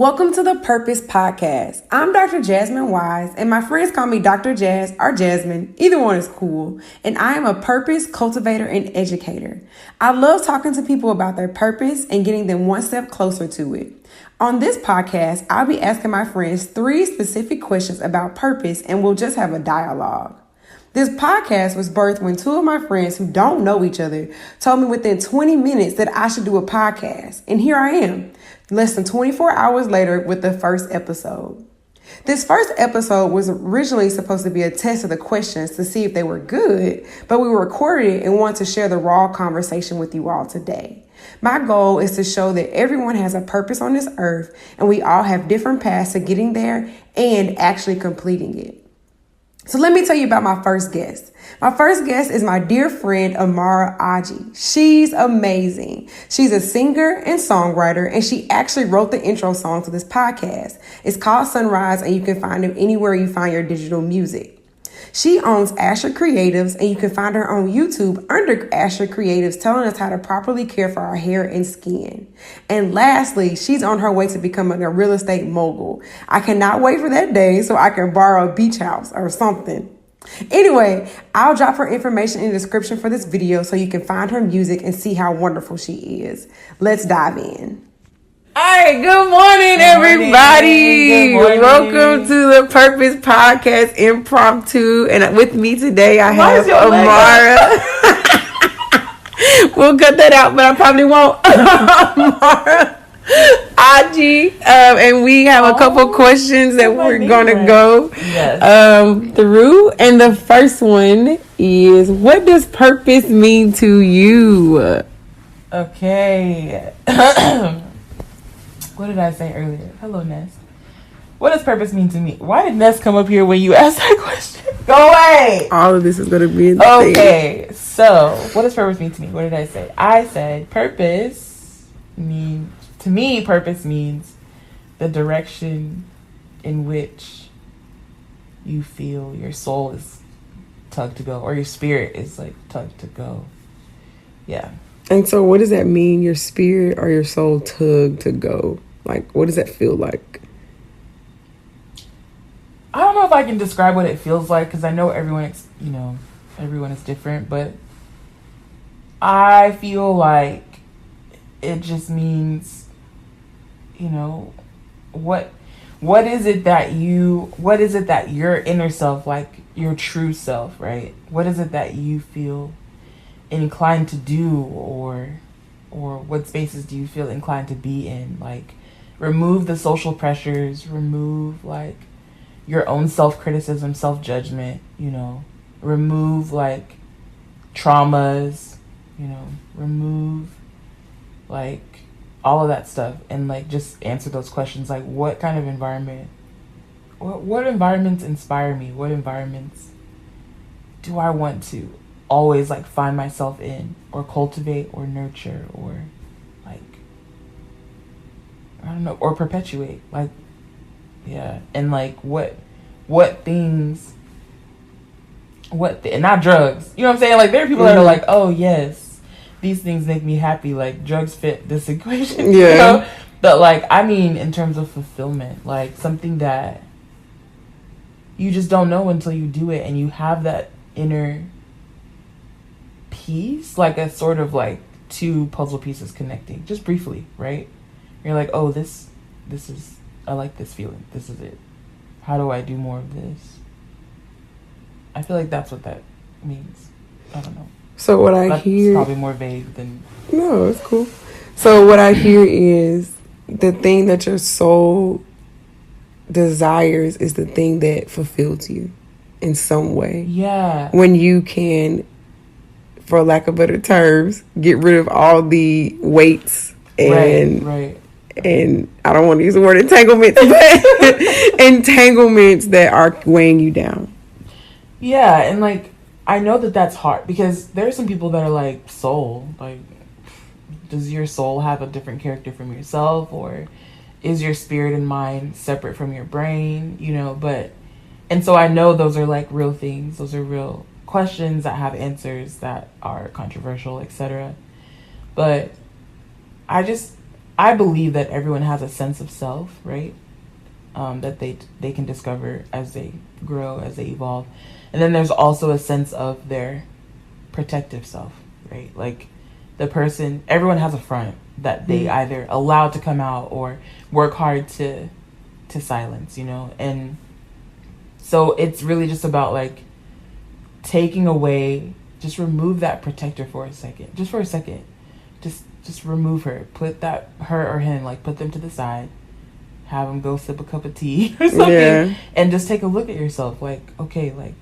Welcome to the Purpose Podcast. I'm Dr. Jasmine Wise, and my friends call me Dr. Jazz or Jasmine. Either one is cool. And I am a purpose cultivator and educator. I love talking to people about their purpose and getting them one step closer to it. On this podcast, I'll be asking my friends 3 specific questions about purpose, and we'll just have a dialogue. This podcast was birthed when 2 of my friends who don't know each other told me within 20 minutes that I should do a podcast. And here I am, less than 24 hours later with the first episode. This first episode was originally supposed to be a test of the questions to see if they were good, but we recorded it and want to share the raw conversation with you all today. My goal is to show that everyone has a purpose on this earth and we all have different paths to getting there and actually completing it. So let me tell you about my first guest. My first guest is my dear friend, Amara Aji. She's amazing. She's a singer and songwriter, and she actually wrote the intro song to this podcast. It's called Sunrise, and you can find it anywhere you find your digital music. She owns Asher Creatives, and you can find her on YouTube under Asher Creatives, telling us how to properly care for our hair and skin. And lastly, she's on her way to becoming a real estate mogul. I cannot wait for that day so I can borrow a beach house or something. Anyway, I'll drop her information in the description for this video so you can find her music and see how wonderful she is. Let's dive in. All right, good morning, everybody. Good morning. Welcome to the Purpose Podcast Impromptu. And with me today, I have Amara. We'll cut that out, but I probably won't. Amara Aji. And we have a couple questions that we're going to go through. And the first one is, what does purpose mean to you? Okay. What did I say earlier? Hello, Nest. What does purpose mean to me? Why did Nest come up here when you asked that question? Go away! All of this is going to be in the Okay, so what does purpose mean to me? What did I say? I said purpose means the direction in which you feel your soul is tugged to go, or your spirit is like tugged to go. Yeah. And so what does that mean, your spirit or your soul tugged to go? Like, what does that feel like? I don't know if I can describe what it feels like, because I know everyone is different, but I feel like it just means, what is it that your inner self, like your true self, right? What is it that you feel inclined to do, or what spaces do you feel inclined to be in? Like, remove the social pressures, remove like your own self-criticism, self-judgment, remove like traumas, remove like all of that stuff, and like just answer those questions. Like, what kind of environment, what environments inspire me? What environments do I want to always like find myself in, or cultivate, or nurture, or like, I don't know, or perpetuate, like, yeah. And like what things, and not drugs, you know what I'm saying? Like, there are people that are like, oh yes, these things make me happy, like drugs fit this equation. Yeah. But like, I mean, in terms of fulfillment, like something that you just don't know until you do it, and you have that inner piece, like a sort of like 2 puzzle pieces connecting just briefly, right? You're like, oh, this is, I like this feeling, this is it, how do I do more of this? I feel like that's what that means. I don't know. So what I that's hear, probably more vague than, no, it's cool. So what I hear is the thing that your soul desires is the thing that fulfills you in some way. yeah. When you can, for lack of better terms, get rid of all the weights and right. And I don't want to use the word entanglements, but entanglements that are weighing you down. Yeah, and like, I know that that's hard, because there are some people that are like, soul, like, does your soul have a different character from yourself, or is your spirit and mind separate from your brain, but, and so I know those are like real things, those are real questions that have answers that are controversial, etc. But I just I believe that everyone has a sense of self, right? That they can discover as they grow, as they evolve. And then there's also a sense of their protective self, right? Like the person, everyone has a front that they either allow to come out or work hard to silence, you know? And so it's really just about like taking away, just remove that protector for a second. Just for a second. Just remove her. Put that, her or him, like put them to the side. Have them go sip a cup of tea or something. Yeah. And just take a look at yourself. Like, okay, like,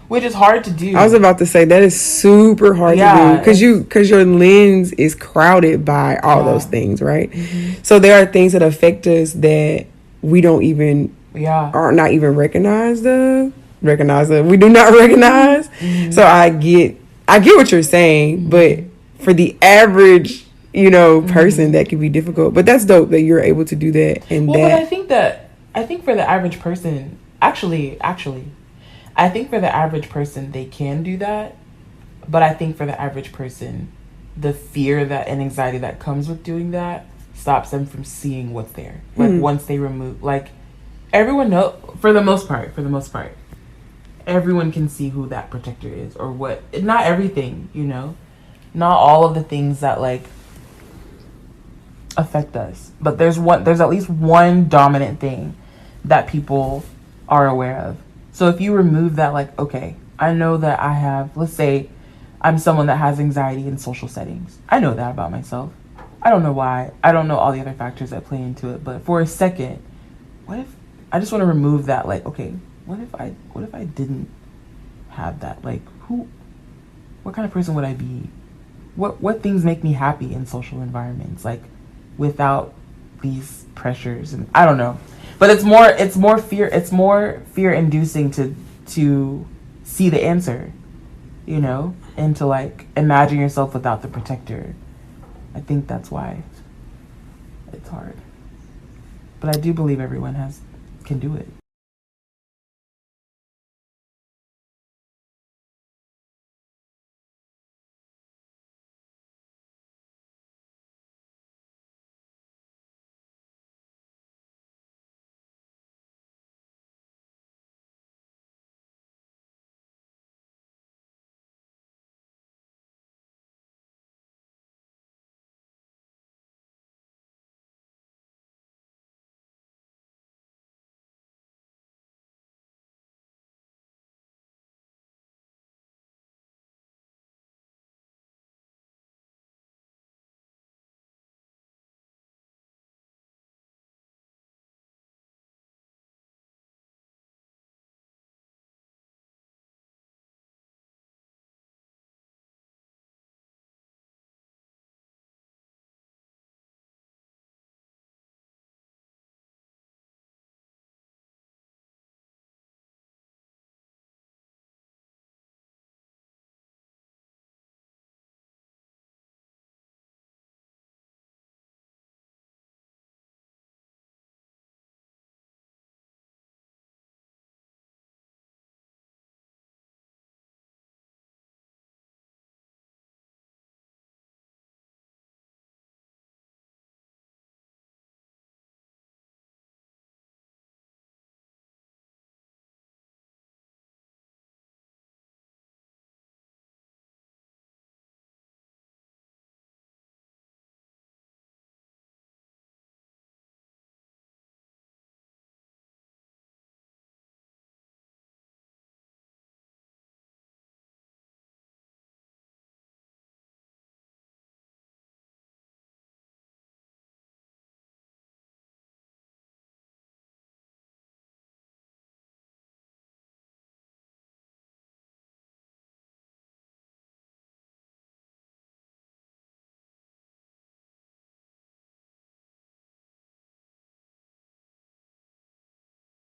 which is hard to do. I was about to say that is super hard to do because your lens is crowded by all those things, right? Mm-hmm. So there are things that affect us that we don't even are not even recognized of. We do not recognize. Mm-hmm. So I get what you're saying, but for the average, you know, person, that can be difficult. But that's dope that you're able to do that. And but I think for the average person, actually. I think for the average person, they can do that. But I think for the average person, the fear that and anxiety that comes with doing that stops them from seeing what's there. Like once they remove, like everyone know for the most part, everyone can see who that protector is or what. Not everything, you know, not all of the things that like affect us. But there's at least one dominant thing that people are aware of. So if you remove that, like, okay, I know that I have, let's say I'm someone that has anxiety in social settings. I know that about myself. I don't know why. I don't know all the other factors that play into it. But for a second, what if I just want to remove that? Like, okay, what if I didn't have that? Like, what kind of person would I be? What things make me happy in social environments? Like, without these pressures, and I don't know. But it's more fear inducing to see the answer, you know, and to like imagine yourself without the protector. I think that's why it's hard. But I do believe everyone can do it.